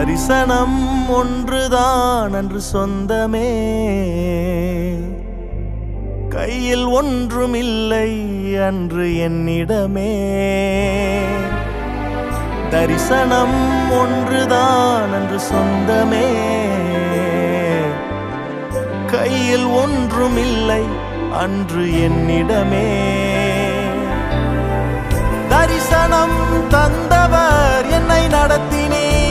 தரிசனம் ஒன்றுதான் அன்று சொந்தமே, கையில் ஒன்றுமில்லை அன்று என்னிடமே. தரிசனம் ஒன்றுதான் அன்று சொந்தமே, கையில் ஒன்றுமில்லை அன்று என்னிடமே. தரிசனம் தந்தவர் என்னை நடத்தினீர்,